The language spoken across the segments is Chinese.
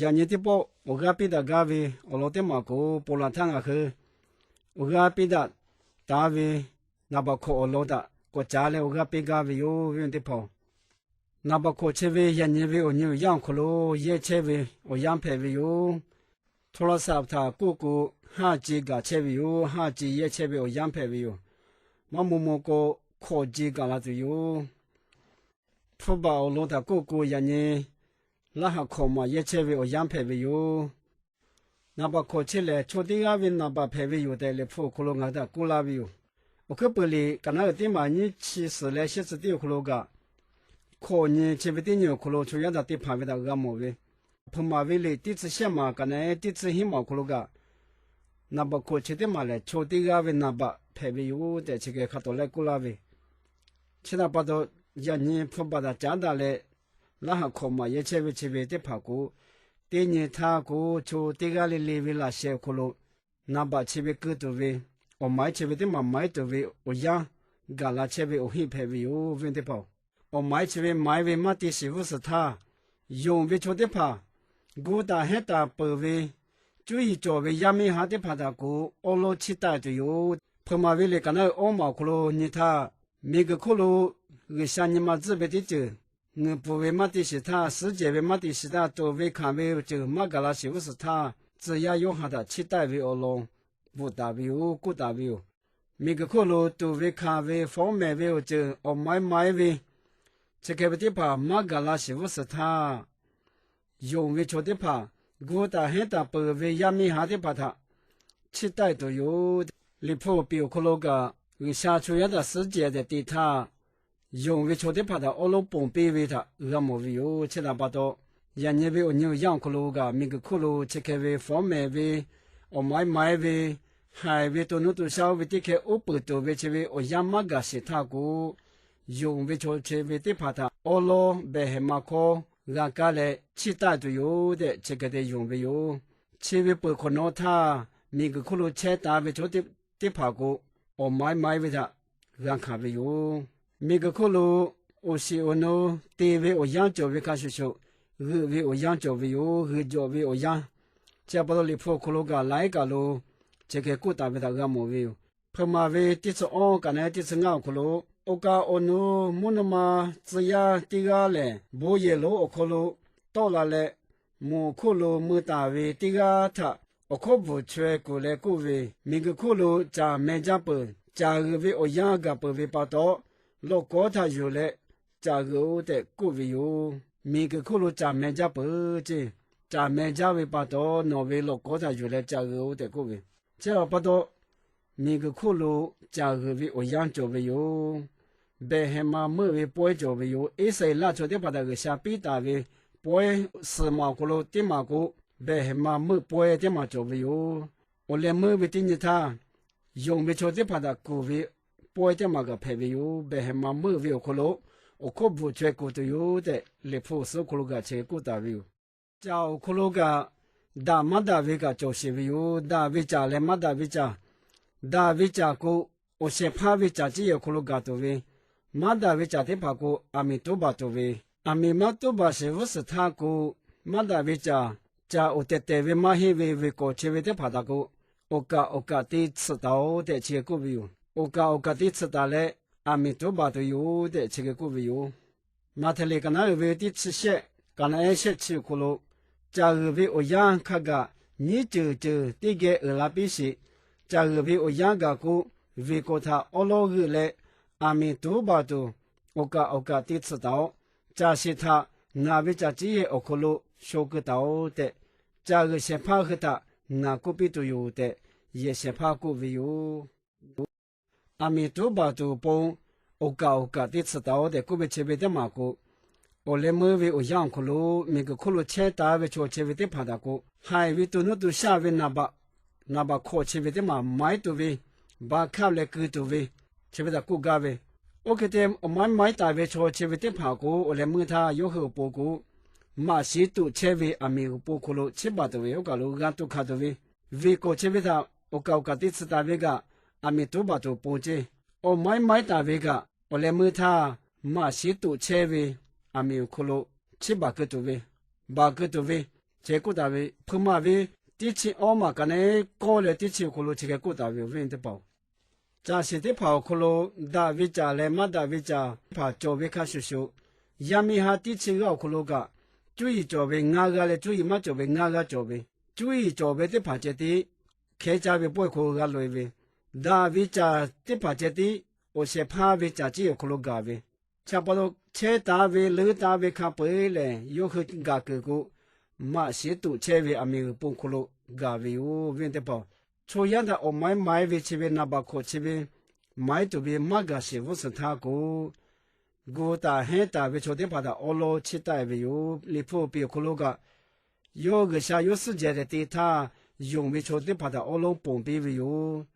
亚尼的包，我个别的咖啡，我老的马古波兰汤啊喝，我个别的大卫，那把可我老的，国家嘞我个别咖啡有用的跑，那把可吃味亚尼味我牛养可罗，也吃味我养配味有，托拉萨他姑姑哈几个吃味有，哈几也吃味我养配味有，马某某个可几个那就有，土包老的姑姑亚尼。那还可嘛？也吃味我养配味有，那把可吃嘞，初地阿味那把配味有的嘞，铺可罗我的古拉味有。我可不哩，干那个地嘛，你其实嘞，些子地可罗个，可你吃味的牛可罗，出现在地盘味的鹅毛味，铺马味嘞，地次些嘛，干那地次黑毛可罗个，那把可吃的嘛嘞，初地阿味那把配味有的，这个看到嘞古拉味，其他把到让你铺把它加大嘞。那还可嘛？也吃味的爬过，第二他过就这个里里味那些可罗，那把吃味够多味，我买吃味的嘛买多味，我养，干那吃味我很配味有问的跑，我买吃味买味嘛的师傅是他，用味做的爬，古大黑大白味，注意做味也没下的爬大过，我老期待的有，跑马味里干那欧毛可罗，你他每个可罗，个像你妈自备的就。我不为嘛的是他，世界为嘛的是他，都为看为就马格拉是不是他，只要用他的期待为而弄，不大为有，古大为有，每个可路都为看为方面为就我买为，这个的怕马格拉是不是他，用为错的怕，古大很大不为也没下的怕他，期待都有，离谱比可路个，为下出现的世界的对他。用为错的怕他，我老崩背为他，鹅毛为有其他把到，人家为我牛养可路个，每个可路切开为方面为，我买为，还为多努多少为的开我不多为切为我养马个是他个，用为错切为的怕他，我老白黑马可，俺家嘞其他都有的，这个的用为有，切为不可能他，每个可路切大为错的怕个，我买为他，俺看为有。每个可路，我是我弄地位我养教为看学校，鹅为我养教为有，鹅教为我养，这不到离谱可路个来个路，这个古大为他鹅毛为有，跑马为第次昂，干那第次昂可路，我讲我弄木那么只要第二嘞，不一路我可路到了嘞，木可路木大为第二他，我可不缺过来过为，每个可路加每家本，加鹅为我养个不为报道。老高他有嘞，加个的个位有，每个可路加每家不子，加每家为把到，那为老高他有嘞加个的个位，这样把到每个可路加个为我养着为有，白黑马每为包着为有，一岁拉出的把那个下比大为包4毛可路的马个，白黑马每包的马着为有，我连每为的你他用为出的把那个为。包的嘛个配备有，白黑嘛没有可路，我可不全国都有的，离谱是可路个全国都有。叫可路个大马大维个就是有，大维家嘞马大维家，大维家个我先怕维家只有可路个都有，马大维家的怕个阿米多巴都有，阿米马多巴是不是他个马大维家，家我的单位马黑维个前位的怕他个，我个的吃到的结果有。我个的吃到嘞，阿米多巴都有的，这个股有。马特里个那为的吃些，个那些吃苦了，加为我养看个，你就这个拉比西，加为我养个股，为个他奥老个嘞，阿米多巴都，我个的吃到，加是他那为加这些我可了，学个到的，加个先怕和他那个比都有的，也先怕股为有。阿米多巴都帮我个的吃到的，个别前面的马个，我来每位我养可路，每个可路切大为做前面的爬大个，还为多都下为那把可前面的马买多为，把卡来给多为，前面的骨架为，我给他我买大为做前面的爬个，我来问他有何报告，马西都前为阿米个报可路7、8多为，我个路俺都看多为，为个前面他我个的吃大为个。阿米多巴都不接，我买大为个，我来问他马西都切为阿米可路7、8个多为，8个多为，这个大卫普马为第七奥马干呢高了第七可罗这个大卫问的包，这些的跑可罗大卫家来马大卫家跑教卫开始修，亚米哈第七个可罗个，注意教卫哪个嘞？注意嘛教卫哪个教卫？注意教卫的跑这的，开家卫不可个来卫，大卫家的跑这的，我些怕卫家只有可罗个卫，差不多车大卫、老大卫看不嘞，有很个个。马些都切为阿米个崩窟窿，嘎为有问的包。出样的我买为切为那把可切为买都为马个是不是他个？个大很大为出的把他欧罗切带为有里铺比窟窿个，有个下有时间的对他用为出的把他欧罗崩比为有，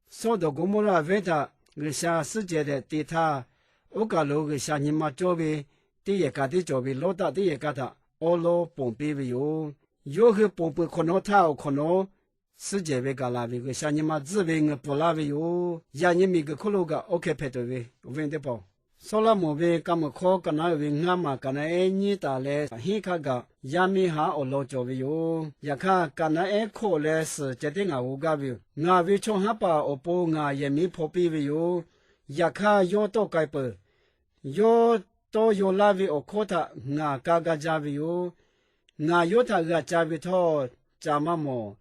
说到个么啦为他个下时间的对他，我个路个下你妈做为第一个的做为老大第一个他。欧罗崩比为有个崩比可能他可能世界为个拉为个像你妈自为个不拉为有，呀你们个可能个 OK 配对为问的包，说了么为干么考个那为俺嘛个那你打来，很看个呀米哈欧罗做为有，呀看个那考来是决定我个为，我为从哈把我不我也没破比为有，呀看要到改不要。都有拉维我考他，我嘎嘎加维有，我有他个加维托加嘛么，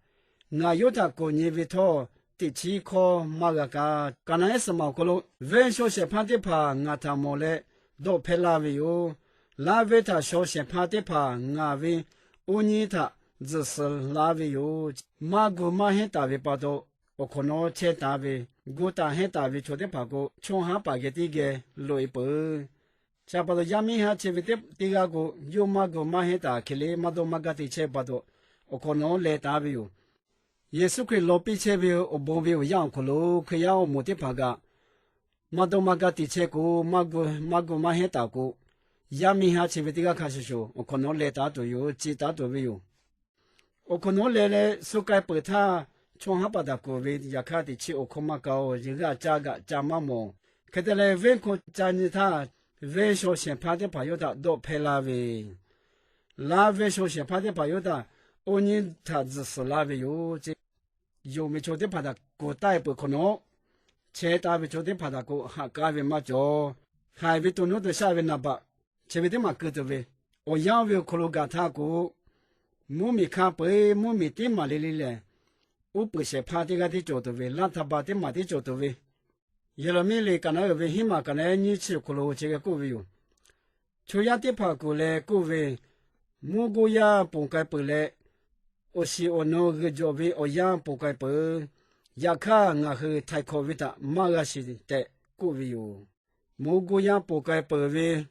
我有他过年维托第七考嘛个嘎，刚才是嘛个咯，文小些怕的怕，我他么嘞，都配拉维有，拉维他小些怕的怕，我维乌尼他只是拉维有，嘛个嘛很大维巴多，我可能切大维，我大很大维出的怕个，从下把个地个累不。下巴多亚米哈切维的第二个有马个马黑大，克里马多马个的切巴多，我可能来打维有。耶稣可以老比切维我不维有样可罗，可要我没得怕个。马多马个的切个马个马黑大个，亚米哈切维第二开始说，我可能来打都有，几打都维有。我可能来苏盖白他从下巴达个维亚卡的切我可马高，一个加马么，可得来问可加你他。为小先怕的朋友的都配拉维，拉为小先怕的朋友的，我呢他只是拉维有这有没做的怕的古代不可能，切大为做的怕的古哈嘎为嘛做，还为多弄的下为那把，切为的嘛个的为，我养为可罗嘎他古，木米看不木米的嘛哩哩嘞，我不是怕的个的做的为，让他把的嘛的做的为。耶路米里干那个为起码干那你吃可罗这个古为有，出亚的怕过来古为，木古亚不该不来，我是我那个作为我养不该不，亚卡我和太可为的马个是的古为有，木古亚不该不为，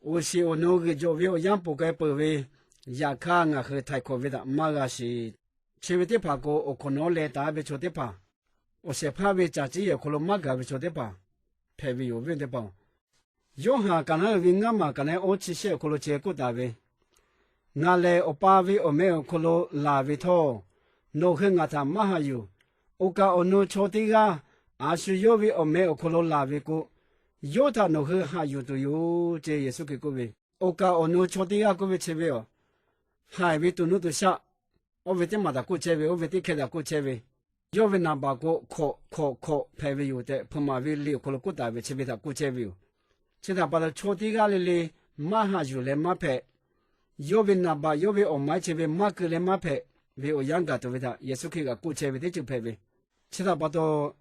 我是我那个作为我养不该不为，亚卡我和太可为的马个是，吃为的怕过我可能来打为出的怕。我是怕为家己也可能马个为做的吧，怕为有问的吧。有哈刚才为俺嘛，刚才我去写可能结果大为，俺来我把为我没有可能拉为头，弄去俺他马还有，我讲我弄错的个，还是有为我没有可能拉为过，有他弄去还有都有这也是个个为，我讲我弄错的个个为切为哦，还为都弄都下，我为的嘛的过切为，我为的开的过切为。要为那把个考排位有的，碰马为六可能古大为切为他古切为，其他把他错的个哩马哈就来马排，要为那把要为我买切为马个来马排，为我养个都为他，也是可以个古切为的就排为，其他把到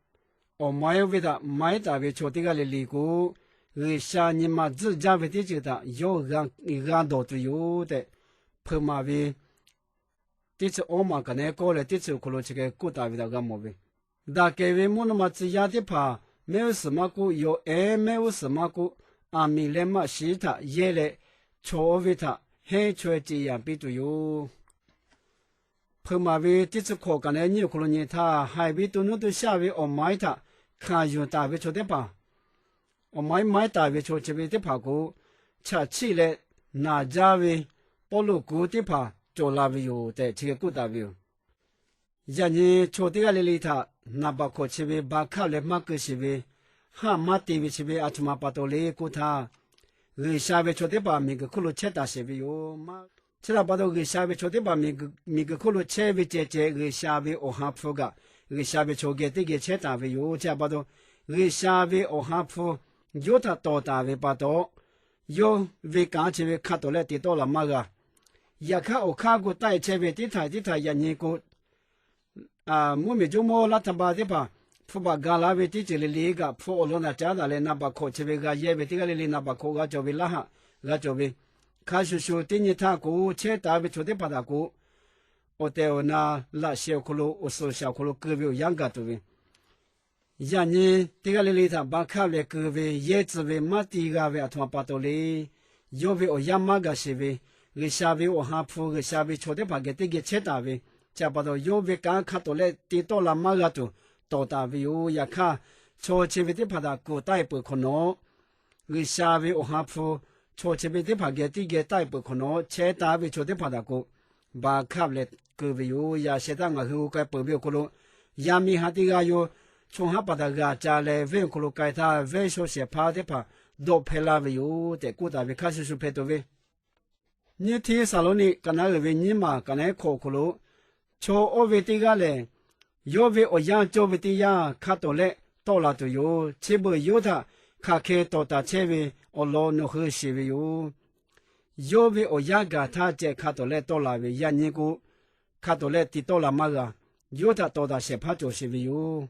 我买为他买大为错的个哩个，而下你妈自家为的就他要让到都有的，碰马为。第次我嘛可能过了第次可能这个古大为那个毛病，大概为么那么只压的怕，没有什么股有没有什么股，阿米来嘛其他也来错为他，很错这样比都有。碰嘛为第次考可能你可能你他还为都弄到下为我买他，看有大为错的怕，我买大为错这为的怕股，吃起来那家为保罗股的怕。做拉维有的这个古大维，人家做这个里头，那包括这边把考来马个这边，哈马地位这边阿出马巴多嘞古他，下边做的把每个可罗切大这边有马，吃了把头个下边抽的把每个可能切为这个下边我还铺个，个下边抽个这个切单位有这把头个下边我还铺有他多单位把头有为刚才为看到了地到了嘛个，也看我看过带切为地台也年过啊，我们就莫拉他把的吧。铺把干拉为地这里离个铺我那家的嘞，那把口切为个也为这个里那把口个就为拉哈，个就为。看叔叔今日他姑切大为出的把他姑，我带我那拉小窟窿，我手小窟窿隔壁养个多位。呀你这个里头把看来隔壁叶子为马地个为他把到嘞，有为我养马个是为，个下为我还铺个下为出的把个这个切大为，加把到有为刚看到嘞地到了马个多，到大为有也看，出切为的把他姑带不可能，个下为我还铺。初前面的拍个第个大不可能，切大为初的拍那个，把看了各位有也现在我后个保镖可能，也米哈的个有从下把那个家来问可能该他问说些拍的拍，都拍了为有的古大为开始是拍到位。你听沙罗呢，跟那个为你嘛，跟那可可能，从我为这个嘞，有为我养就为这样看到嘞，到了都有，全部有他。看开到达前面，我老弄好些位有，有位我养个他在看到来到那位养年个，看到来地到了嘛个，有他到达些怕就是位有。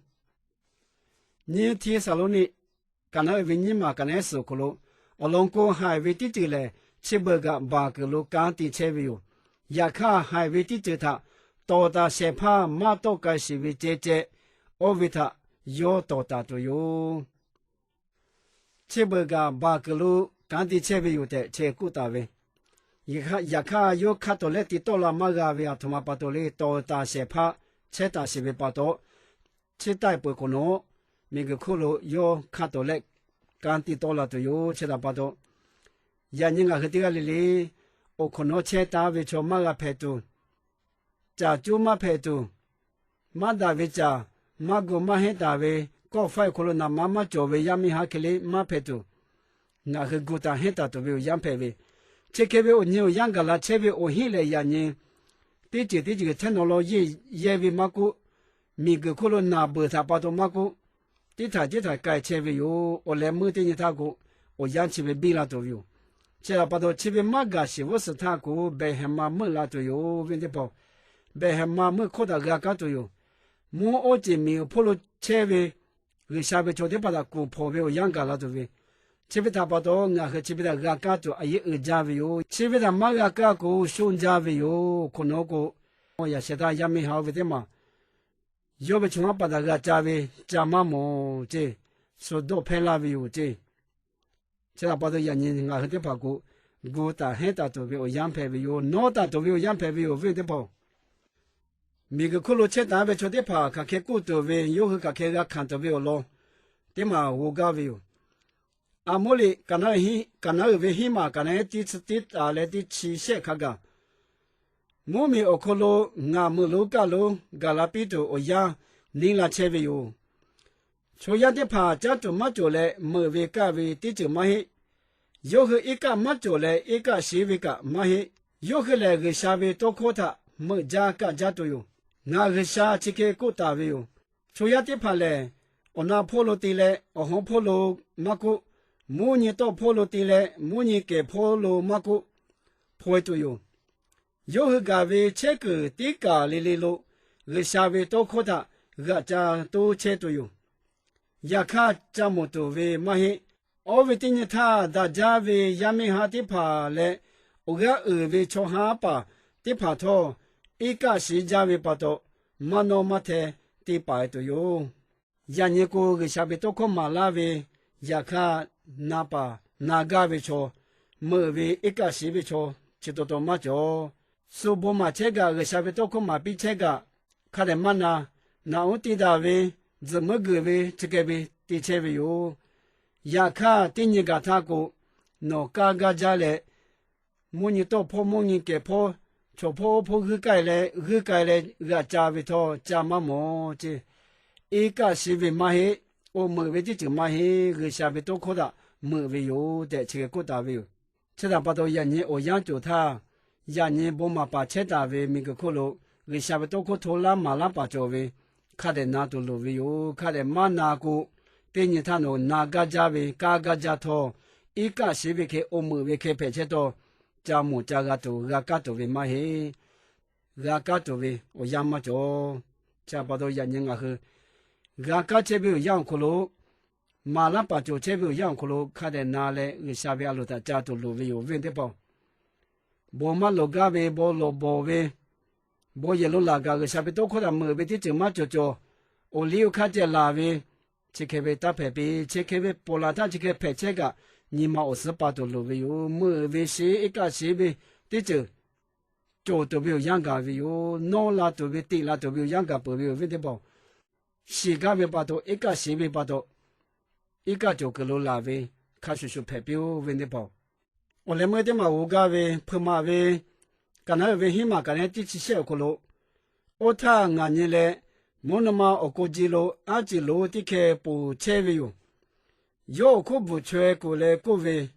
你听啥路呢？刚才为你嘛，刚才说过了，我老公还为地这来7个8个路刚的前位有，也看还为地这他到达些怕马到个是为姐，我为他有到达都有。7个8个路，刚的前面有的切古大位，也看有看到来的到了马个位啊，他妈把到嘞到大些怕，切大些位把到，切大不可能，每个窟窿有看到来，刚的到了都有切大把到，也人家和这个里，我可能切大位从马个拍到，家就马拍到，马大位家，马个马很大位。ก็ไฟคนละน้ำมาจ่อเวียมีหาเคลีมาเพตุน่าคือกูตาเห็นตาตัวเวียยังเพเวเชเคเวโอเนี่ยยังกะลาเชเวโอหิเลยยังเนี่ยติจิเทคโนโลยีเยวิมากุมีกคนละน้าเบอร์ทาปาตัวมากุติถ่ายไกลเชเวอยู่โอเลมือตินี่ทากุโอยังเชเวบีลาตัวอยู่เชลาปาตัวเชเวมากาสิวสทากุเบเฮมามือลาตัวอยู่เวนเดปอเบเฮมามือโคตรกากาตัวอยู่มูโอจิมีพลุเชเว个下边昨天把他姑婆为我养个了，对不对？这边他把到我和这边他家做，哎，二家为有，这边他妈个家过兄家为有，可能个我也现在也没好为的嘛。要不从把他个家为家妈么这，说多陪拉为有这，这他把到人家和这把过，我打很大都为我养陪为有，脑大都为我养陪为有为的跑。每个窟窿切单位出的爬，看开古多位，有个开个看到位咯，对嘛？我搞位，阿莫里干那位起码干那第次的打来的期限看个，莫咪我窟窿俺莫路搞路，搞那边头我养，另那切位有，所以的爬家都没做来，莫位搞位的就没去，有个一个没做来，一个是位个没去，有个来个下位多可他，莫家个家都有。那个下这个古大位哟，主要的怕嘞，我那破路地嘞，我红破路马古，每年到破路地嘞，每年给破路马古，破都有。有个家位这个地价里路，个下位都可大，个家都切都有。也看这么多位马嘿，我为今年他大家为也没下的怕嘞，我个为从下把的怕头。一个是家为把到，马诺马特地摆都有，人家个下边都可马拉为，也看那把那个为错，莫为一个是为错，就都马着，苏不马这个下边都可马比这个，看来马那我地大为，怎么个为这个为地切为有，也看第二个他个，那个家嘞，莫你到破莫你给破。就破去改嘞，个家为头家妈么这，一个是为嘛嘿，我莫为的就嘛嘿，个下边都可的，莫为有的这个古大为有，这他把到人家我养着他，呀你不嘛把车打为每个可路，为下边多可拖拉马拉把着为，看的那都路为有，看的马那个，对你他no那个家为，嘎个家头，一个是为去欧姆为去陪车多，家母家个都个个都为嘛嘿，个个都为我养嘛着，家把到呀人啊去，个个这边养可路。马拉把就这边养可路看的那嘞，为下边路的家都路为有问题不？不嘛路个为不路不为，不也路那个下边都可能没为的怎么就，我留看见那为，这个为打牌比，这个为波拉他这个牌这个，你嘛28都路为有，没为是一个是为的就都没有养个为有，哪啦都为地啦都没有养个不为有问题不？是个为把到一个是为把到。一个就个路拉为，开始排表问题不？我来没得嘛，我个为拍马为，刚才为起码刚才第七小个路，我他俺年来，莫那么我估计路，阿几路的开不车为有，有可不车过来过为，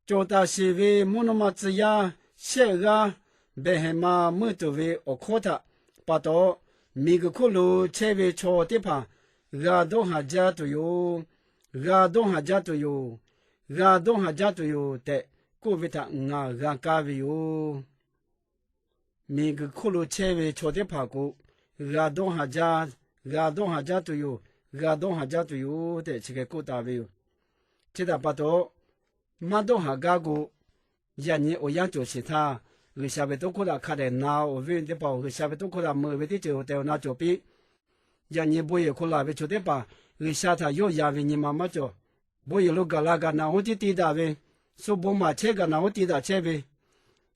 做到是为莫那么只呀，小个，别还嘛没得为我看他，把到每个可路车为错的旁，个都还家都有。个东哈家都有，个东哈家都有的，过为他个家为有，每个可路车为错的爬过，个东哈家都有，个东哈家都有的，这个过大为有，这大把多，马东哈家过，人家我养就是他，个下边都可能看的那我问的包，个下边都可能没为的就在那左边，人家不也可能为错的吧。为啥他有压为你妈妈做？不一路个那个那我的地大为，说不嘛车个那我地大车为，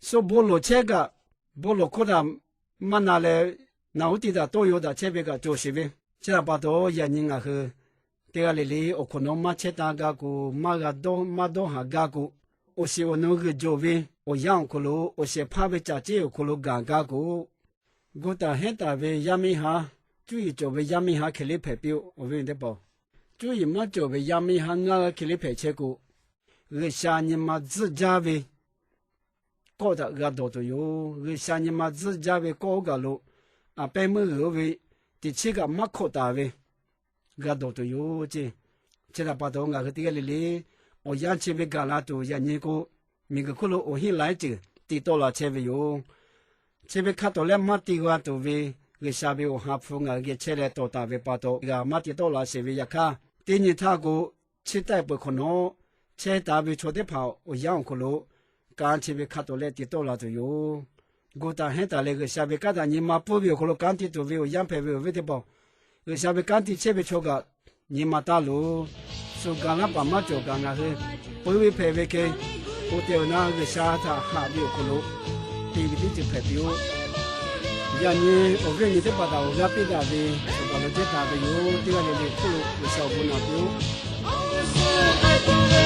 说不路车个不路可能嘛拿来那我地大都有的车为个就是为，这把多人人啊去，这个里里我可能嘛车大个个嘛个多哈个个，我是我那个做为，我养可路我是怕为家姐可路个个个，我打很大为亚米哈。注意做为亚米哈克里排表，我问的不？注意嘛做为亚米哈那克里排车股，而下年嘛自家为搞的个多都有，而下年嘛自家为搞个路，啊白么个为第七个嘛扩大为个多都有这他把到我个这个里，我养起为干啦都养你个，每个可路我先来这，地多了车为有，车为看到了嘛地个都为。个下边我还付个个车来到大为把到个马地到了是为一看，第二他个车带不可能，车大为错的跑，我养个路，刚车为看到了地到了就有，我打很大那个下边干的你妈不为可能刚地都为我养排为的跑，个下边刚地车为错个，你妈大路，说刚那爸妈做刚那是不为排为去，我掉那个下他下边可能，第一个就排表。呀，你我跟你这把刀，我别打的，我把它这打的有这个的库有效果那表。